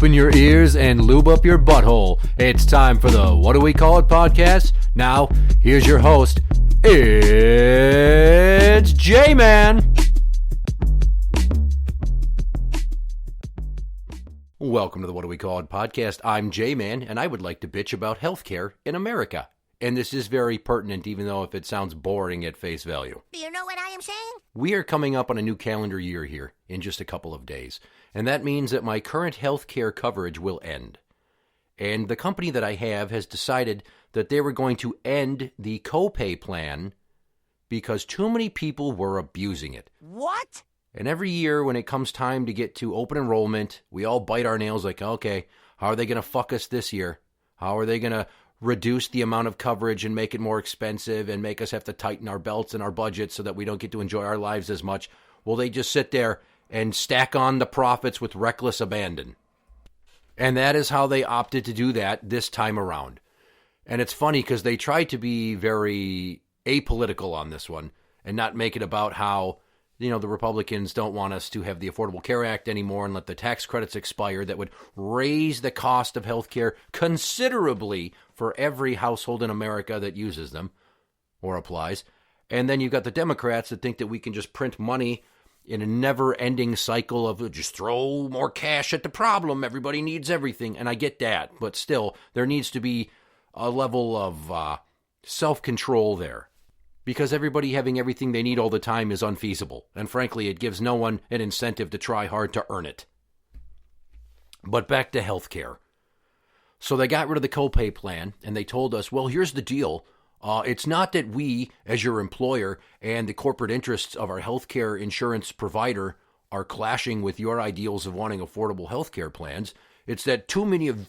Open your ears and lube up your butthole. It's time for the What Do We Call It podcast. Now, here's your host. It's Jmann. Welcome to the What Do We Call It podcast. I'm Jmann, and I would like to bitch about healthcare in America. And this is very pertinent, even though if it sounds boring at face value. Do you know what I am saying? We are coming up on a new calendar year here in just a couple of days, and that means that my current health care coverage will end. And the company that I have has decided that they were going to end the copay plan because too many people were abusing it. What? And every year when it comes time to get to open enrollment, we all bite our nails like, okay, how are they going to fuck us this year? How are they going to reduce the amount of coverage and make it more expensive and make us have to tighten our belts and our budgets so that we don't get to enjoy our lives as much? Will they just sit there and stack on the profits with reckless abandon? And that is how they opted to do that this time around. And it's funny because they tried to be very apolitical on this one and not make it about how, you know, the Republicans don't want us to have the Affordable Care Act anymore and let the tax credits expire that would raise the cost of health care considerably for every household in America that uses them or applies. And then you've got the Democrats that think that we can just print money in a never-ending cycle of just throw more cash at the problem. Everybody needs everything. And I get that. But still, there needs to be a level of self-control there. Because everybody having everything they need all the time is unfeasible. And frankly, it gives no one an incentive to try hard to earn it. But back to healthcare. So they got rid of the copay plan, and they told us, well, here's the deal. It's not that we, as your employer, and the corporate interests of our healthcare insurance provider are clashing with your ideals of wanting affordable healthcare plans. It's that too many of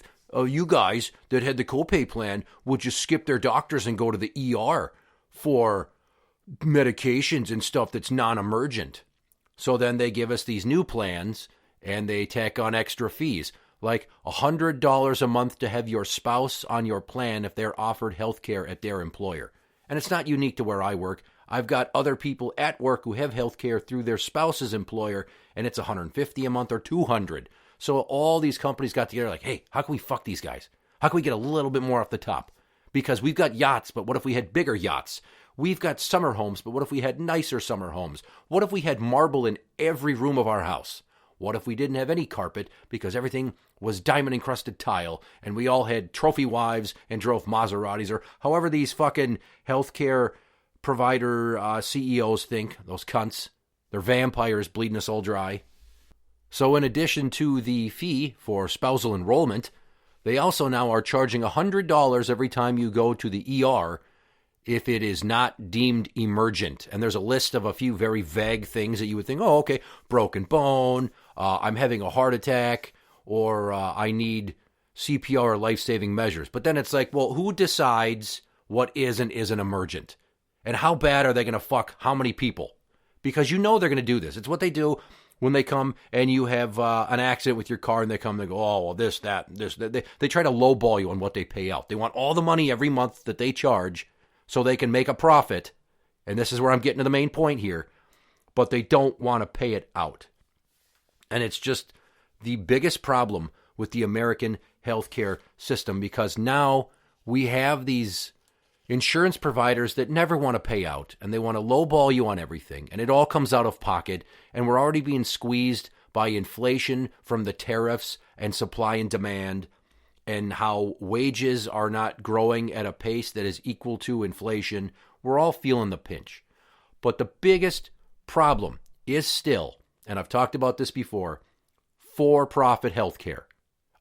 you guys that had the copay plan would just skip their doctors and go to the ER for medications and stuff that's non-emergent. So then they give us these new plans and they tack on extra fees, like $100 a month to have your spouse on your plan if they're offered health care at their employer. And it's not unique to where I work. I've got other people at work who have health care through their spouse's employer, and it's $150 a month or $200. So all these companies got together like, hey, how can we fuck these guys? How can we get a little bit more off the top? Because we've got yachts, but what if we had bigger yachts? We've got summer homes, but what if we had nicer summer homes? What if we had marble in every room of our house? What if we didn't have any carpet because everything was diamond-encrusted tile and we all had trophy wives and drove Maseratis, or however these fucking healthcare provider CEOs think, those cunts. They're vampires bleeding us all dry. So in addition to the fee for spousal enrollment, they also now are charging $100 every time you go to the ER if it is not deemed emergent. And there's a list of a few very vague things that you would think, oh, okay, broken bone, I'm having a heart attack, or I need CPR or life-saving measures. But then it's like, well, who decides what is and isn't emergent? And how bad are they going to fuck how many people? Because you know they're going to do this. It's what they do when they come and you have an accident with your car and they come and they go, oh, well, this, that. They try to lowball you on what they pay out. They want all the money every month that they charge so they can make a profit. And this is where I'm getting to the main point here. But they don't want to pay it out. And it's just the biggest problem with the American healthcare system, because now we have these insurance providers that never want to pay out, and they want to lowball you on everything, and it all comes out of pocket, and we're already being squeezed by inflation from the tariffs and supply and demand, and how wages are not growing at a pace that is equal to inflation. We're all feeling the pinch. But the biggest problem is still, and I've talked about this before, for-profit healthcare.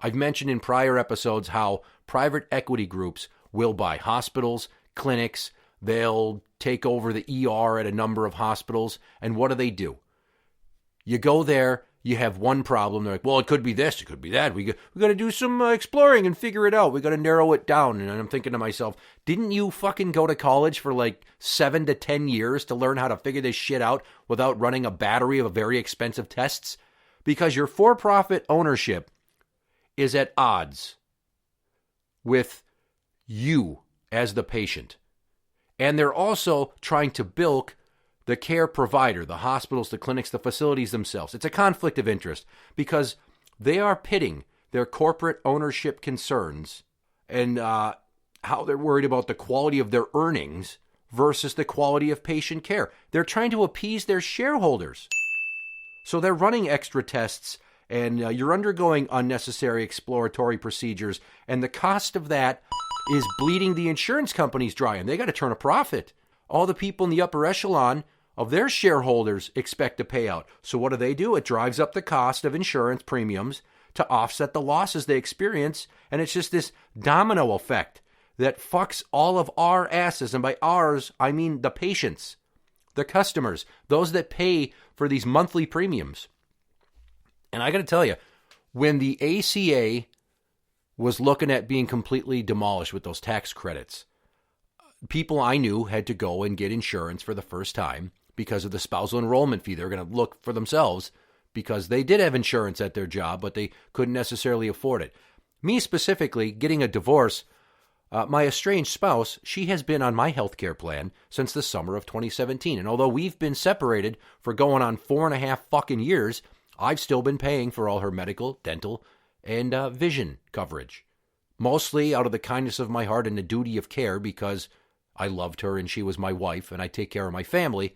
I've mentioned in prior episodes how private equity groups will buy hospitals, clinics, they'll take over the ER at a number of hospitals, and what do? You go there, you have one problem, they're like, well, it could be this, it could be that, we got to do some exploring and figure it out, we got to narrow it down. And I'm thinking to myself, didn't you fucking go to college for like 7 to 10 years to learn how to figure this shit out without running a battery of very expensive tests? Because your for-profit ownership is at odds with you as the patient. And they're also trying to bilk the care provider, the hospitals, the clinics, the facilities themselves. It's a conflict of interest because they are pitting their corporate ownership concerns and how they're worried about the quality of their earnings versus the quality of patient care. They're trying to appease their shareholders. So they're running extra tests, and you're undergoing unnecessary exploratory procedures, and the cost of that is bleeding the insurance companies dry, and they got to turn a profit. All the people in the upper echelon of their shareholders expect a payout. So what do? It drives up the cost of insurance premiums to offset the losses they experience, and it's just this domino effect that fucks all of our asses. And by ours, I mean the patients, the customers, those that pay for these monthly premiums. And I got to tell you, when the ACA was looking at being completely demolished with those tax credits, people I knew had to go and get insurance for the first time because of the spousal enrollment fee. They're going to look for themselves because they did have insurance at their job, but they couldn't necessarily afford it. Me specifically, getting a divorce, my estranged spouse, she has been on my health care plan since the summer of 2017. And although we've been separated for going on 4.5 fucking years, I've still been paying for all her medical, dental, and vision coverage. Mostly out of the kindness of my heart and the duty of care because I loved her and she was my wife and I take care of my family.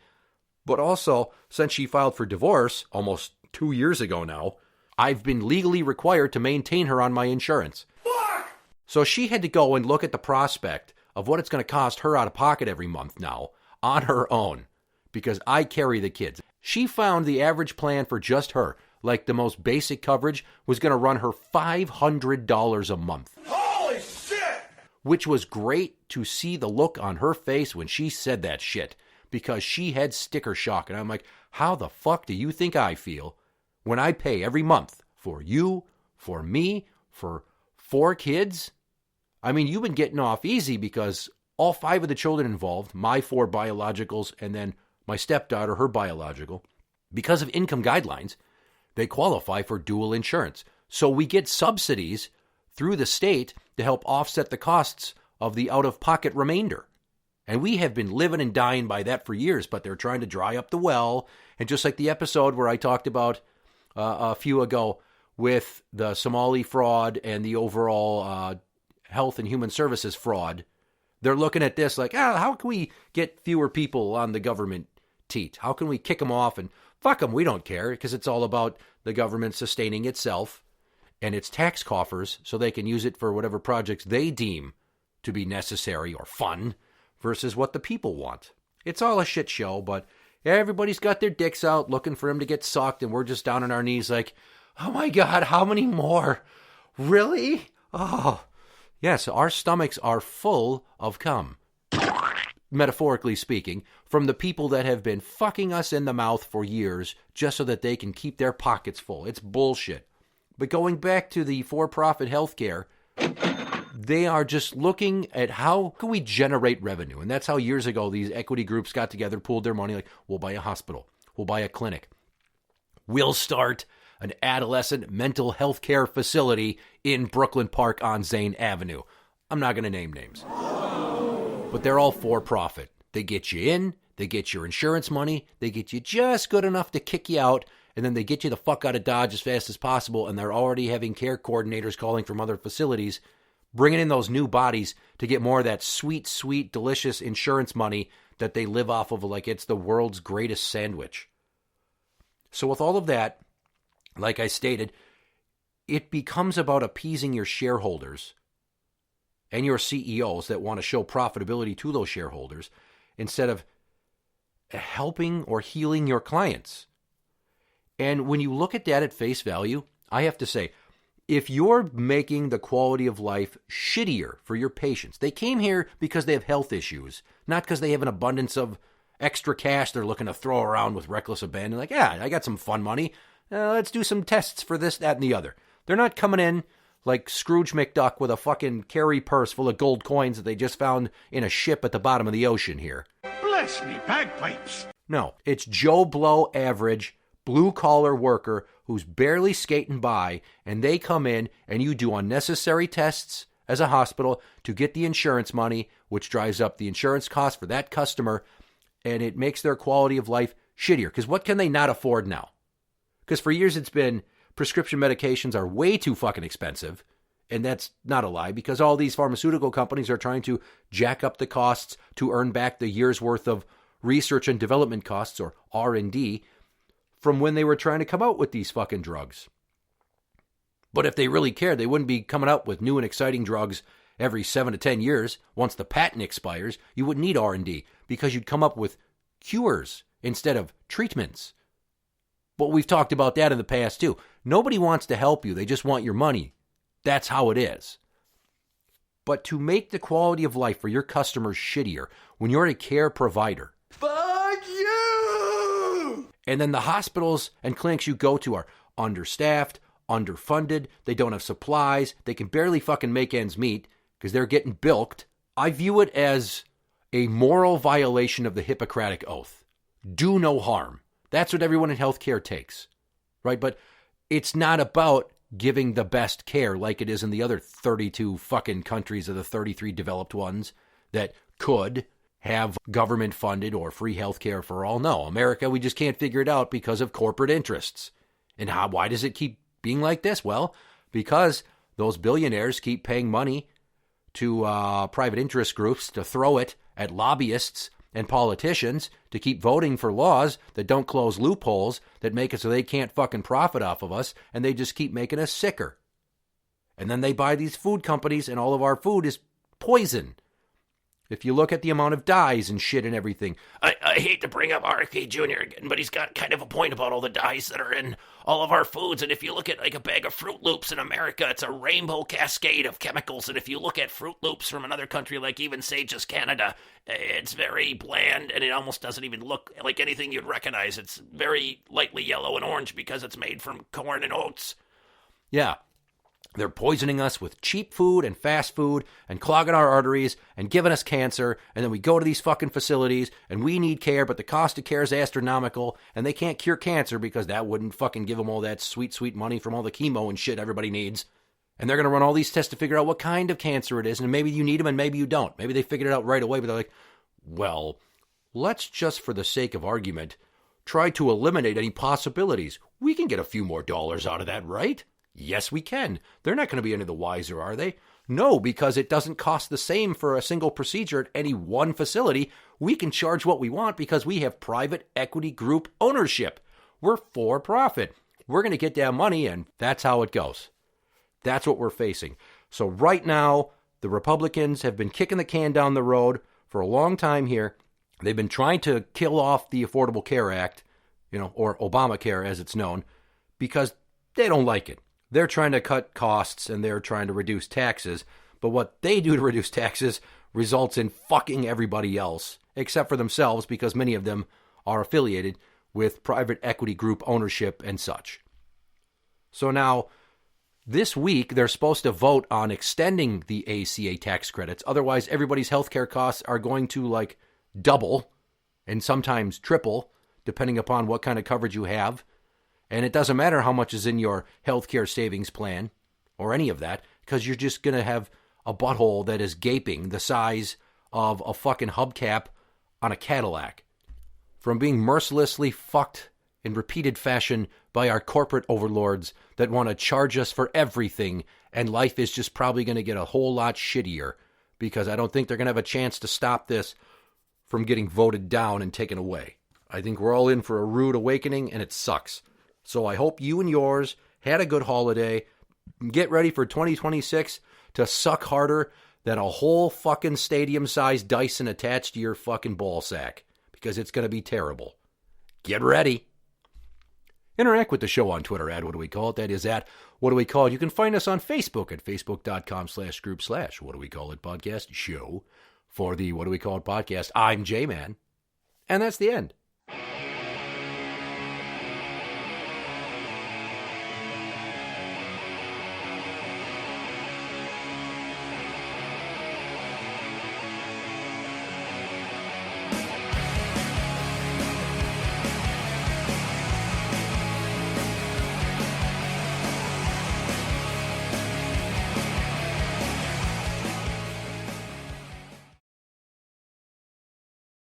But also, since she filed for divorce almost 2 years ago now, I've been legally required to maintain her on my insurance. Fuck! So she had to go and look at the prospect of what it's going to cost her out of pocket every month now on her own because I carry the kids. She found the average plan for just her, like the most basic coverage, was going to run her $500 a month. Holy shit! Which was great to see the look on her face when she said that shit, because she had sticker shock. And I'm like, how the fuck do you think I feel when I pay every month for you, for me, for 4 kids? I mean, you've been getting off easy because all 5 of the children involved, my 4 biologicals, and then my stepdaughter, her biological, because of income guidelines, they qualify for dual insurance. So we get subsidies through the state to help offset the costs of the out-of-pocket remainder. And we have been living and dying by that for years, but they're trying to dry up the well. And just like the episode where I talked about a few ago with the Somali fraud and the overall health and human services fraud, they're looking at this like, how can we get fewer people on the government teat? How can we kick them off and fuck them? We don't care because it's all about the government sustaining itself and its tax coffers so they can use it for whatever projects they deem to be necessary or fun versus what the people want. It's all a shit show, but everybody's got their dicks out looking for him to get sucked, and we're just down on our knees like, oh my God, how many more? Really? Oh, yes, our stomachs are full of cum, metaphorically speaking, from the people that have been fucking us in the mouth for years just so that they can keep their pockets full. It's bullshit. But going back to the for-profit healthcare, they are just looking at how can we generate revenue. And that's how years ago these equity groups got together, pooled their money, like, we'll buy a hospital, we'll buy a clinic, we'll start an adolescent mental health care facility in Brooklyn Park on Zane Avenue. I'm not going to name names. But they're all for profit. They get you in, they get your insurance money, they get you just good enough to kick you out, and then they get you the fuck out of Dodge as fast as possible, and they're already having care coordinators calling from other facilities, bringing in those new bodies to get more of that sweet, sweet, delicious insurance money that they live off of like it's the world's greatest sandwich. So with all of that, like I stated, it becomes about appeasing your shareholders and your CEOs that want to show profitability to those shareholders instead of helping or healing your clients. And when you look at that at face value, I have to say, if you're making the quality of life shittier for your patients, they came here because they have health issues, not because they have an abundance of extra cash they're looking to throw around with reckless abandon. Like, yeah, I got some fun money. Let's do some tests for this, that, and the other. They're not coming in like Scrooge McDuck with a fucking carry purse full of gold coins that they just found in a ship at the bottom of the ocean here. Bless me bagpipes. No, it's Joe Blow average, blue-collar worker who's barely skating by, and they come in and you do unnecessary tests as a hospital to get the insurance money, which drives up the insurance cost for that customer, and it makes their quality of life shittier. Because what can they not afford now? Because for years it's been prescription medications are way too fucking expensive. And that's not a lie, because all these pharmaceutical companies are trying to jack up the costs to earn back the year's worth of research and development costs, or R&D, from when they were trying to come out with these fucking drugs. But if they really cared, they wouldn't be coming out with new and exciting drugs every 7 to 10 years. Once the patent expires, you wouldn't need R&D, because you'd come up with cures instead of treatments. But we've talked about that in the past too. Nobody wants to help you. They just want your money. That's how it is. But to make the quality of life for your customers shittier when you're a care provider. Fuck you! And then the hospitals and clinics you go to are understaffed, underfunded, they don't have supplies, they can barely fucking make ends meet because they're getting bilked. I view it as a moral violation of the Hippocratic Oath. Do no harm. That's what everyone in healthcare takes, right? But it's not about giving the best care like it is in the other 32 fucking countries of the 33 developed ones that could have government funded or free healthcare for all. No, America, we just can't figure it out because of corporate interests. And why does it keep being like this? Well, because those billionaires keep paying money to private interest groups to throw it at lobbyists and politicians to keep voting for laws that don't close loopholes, that make it so they can't fucking profit off of us, and they just keep making us sicker. And then they buy these food companies, and all of our food is poison. If you look at the amount of dyes and shit and everything. I hate to bring up RFK Jr. again, but he's got kind of a point about all the dyes that are in all of our foods. And if you look at like a bag of Fruit Loops in America, it's a rainbow cascade of chemicals. And if you look at Fruit Loops from another country, like even say just Canada, it's very bland and it almost doesn't even look like anything you'd recognize. It's very lightly yellow and orange because it's made from corn and oats. Yeah. They're poisoning us with cheap food and fast food and clogging our arteries and giving us cancer. And then we go to these fucking facilities and we need care, but the cost of care is astronomical and they can't cure cancer because that wouldn't fucking give them all that sweet, sweet money from all the chemo and shit everybody needs. And they're going to run all these tests to figure out what kind of cancer it is. And maybe you need them and maybe you don't. Maybe they figured it out right away, but they're like, well, let's just for the sake of argument, try to eliminate any possibilities. We can get a few more dollars out of that, right? Yes, we can. They're not going to be any the wiser, are they? No, because it doesn't cost the same for a single procedure at any one facility. We can charge what we want because we have private equity group ownership. We're for profit. We're going to get that money, and that's how it goes. That's what we're facing. So right now, the Republicans have been kicking the can down the road for a long time here. They've been trying to kill off the Affordable Care Act, or Obamacare as it's known, because they don't like it. They're trying to cut costs and they're trying to reduce taxes. But what they do to reduce taxes results in fucking everybody else, except for themselves, because many of them are affiliated with private equity group ownership and such. So now, this week, they're supposed to vote on extending the ACA tax credits. Otherwise, everybody's healthcare costs are going to, double and sometimes triple, depending upon what kind of coverage you have. And it doesn't matter how much is in your healthcare savings plan or any of that, because you're just going to have a butthole that is gaping the size of a fucking hubcap on a Cadillac from being mercilessly fucked in repeated fashion by our corporate overlords that want to charge us for everything, and life is just probably going to get a whole lot shittier because I don't think they're going to have a chance to stop this from getting voted down and taken away. I think we're all in for a rude awakening, and it sucks. So I hope you and yours had a good holiday. Get ready for 2026 to suck harder than a whole fucking stadium-sized Dyson attached to your fucking ball sack, because it's going to be terrible. Get ready. Interact with the show on Twitter at What Do We Call It? That is at What Do We Call It? You can find us on Facebook at facebook.com/group/What Do We Call It podcast show. For the What Do We Call It podcast, I'm Jmann. And that's the end.